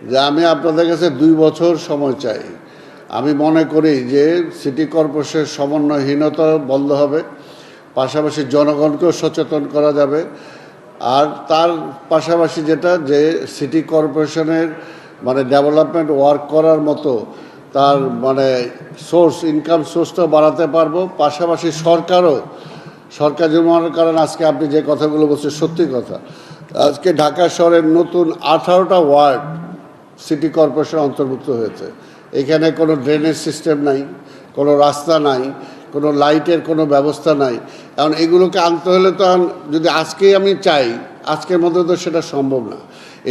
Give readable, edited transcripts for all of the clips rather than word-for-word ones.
যে আমি আপনাদের কাছে 2 বছর সময় চাই। আমি মনে করি যে সিটি কর্পোরেশনের সমন্বয়হীনতা বন্ধ হবে, পাশাপাশি জনগণকেও সচেতন করা যাবে। আর তার পাশাপাশি যেটা যে সিটি কর্পোরেশনের মানে ডেভেলপমেন্ট ওয়ার্ক করার মতো তার মানে ইনকাম সোর্সটা বাড়াতে পারবো। পাশাপাশি সরকার যেমন, কারণ আজকে আপনি যে কথাগুলো বলছেন সত্যি কথা। আজকে ঢাকা শহরের নতুন 18টা ওয়ার্ড সিটি কর্পোরেশন অন্তর্ভুক্ত হয়েছে। এখানে কোনো ড্রেনেজ সিস্টেম নাই, কোনো রাস্তা নাই, কোনো লাইটের কোনো ব্যবস্থা নাই। এখন এগুলোকে আনতে হলে তো যদি আজকেই আমি চাই, আজকের মধ্যে তো সেটা সম্ভব না।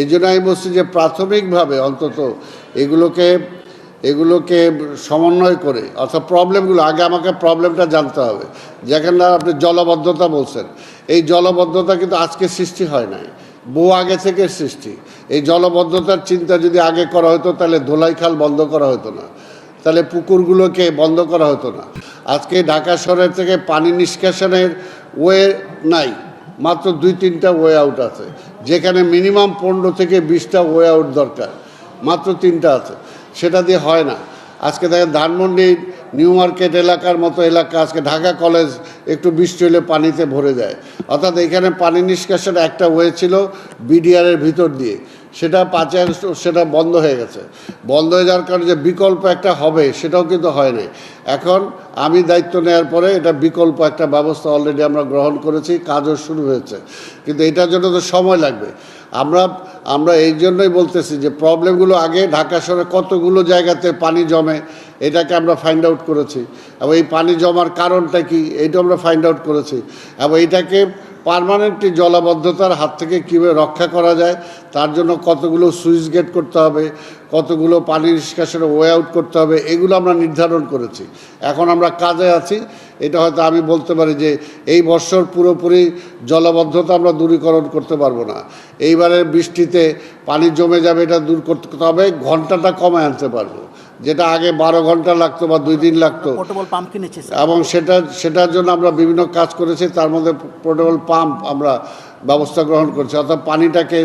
এই জন্য আমি বলছি যে প্রাথমিকভাবে অন্তত এগুলোকে সমন্বয় করে, অর্থাৎ প্রবলেমগুলো আগে আমাকে প্রবলেমটা জানতে হবে। যেখানে আপনি জলবদ্ধতা বলছেন, এই জলবদ্ধতা কিন্তু আজকে সৃষ্টি হয় নাই, বহু আগে থেকে সৃষ্টি। এই জলবদ্ধতার চিন্তা যদি আগে করা হতো তাহলে ধোলাইখাল বন্ধ করা হতো না, তাহলে পুকুরগুলোকে বন্ধ করা হতো না। আজকে ঢাকা শহরের থেকে পানি নিষ্কাশনের ওয়ে নাই, মাত্র 2-3টা ওয়ে আউট আছে, যেখানে মিনিমাম 15 থেকে 20টা ওয়ে আউট দরকার, মাত্র 3টা আছে। সেটা দিয়ে হয় না। আজকে দেখেন ধানমন্ডির নিউ মার্কেট এলাকার মতো এলাকা, আজকে ঢাকা কলেজ একটু বৃষ্টি হলে পানিতে ভরে যায়। অর্থাৎ এখানে পানি নিষ্কাশনের একটা ওয়ে ছিল বিডিআরের ভিতর দিয়ে, সেটা সেটা বন্ধ হয়ে গেছে। বন্ধ হয়ে যাওয়ার কারণে যে বিকল্প একটা হবে সেটাও কিন্তু হয় নাই। এখন আমি দায়িত্ব নেওয়ার পরে এটা বিকল্প একটা ব্যবস্থা অলরেডি আমরা গ্রহণ করেছি, কাজও শুরু হয়েছে, কিন্তু এটার জন্য তো সময় লাগবে। আমরা এই জন্যই বলতেছি যে প্রবলেমগুলো আগে ঢাকা শহরে কতগুলো জায়গাতে পানি জমে এটাকে আমরা ফাইন্ড আউট করেছি, এবং এই পানি জমার কারণটা কি এটা আমরা ফাইন্ড আউট করেছি, এবং এটাকে পার্মানেন্টলি জলাবদ্ধতার হাত থেকে কীভাবে রক্ষা করা যায় তার জন্য কতগুলো সুইচ গেট করতে হবে, কতগুলো পানি নিষ্কাশনের ওয়ে আউট করতে হবে, এগুলো আমরা নির্ধারণ করেছি। এখন আমরা কাজে আছি। এটা হয়তো আমি বলতে পারি যে এই বছর পুরোপুরি জলাবদ্ধতা আমরা দূরীকরণ করতে পারবো না। এইবারের বৃষ্টিতে পানি জমে যাবে, এটা দূর করতে হবে, ঘন্টাটা কমে আনতে পারবো। যেটা আগে 12 ঘন্টা লাগতো বা 2 দিন লাগতো, এবং সেটার জন্য আমরা বিভিন্ন কাজ করেছি। তার মধ্যে পোর্টেবল পাম্প আমরা ব্যবস্থা গ্রহণ করছি, অর্থাৎ পানিটাকে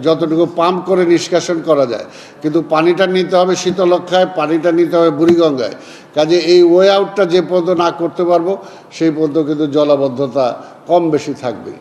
যতটুকু পাম্প করে নিষ্কাশন করা যায়। কিন্তু পানিটা নিতে হবে শীতলক্ষায়, পানিটা নিতে হবে বুড়িগঙ্গায়। কাজে এই ওয়ে আউটটা যে পর্যন্ত না করতে পারবো সেই পর্যন্ত কিন্তু জলাবদ্ধতা কম বেশি থাকবে।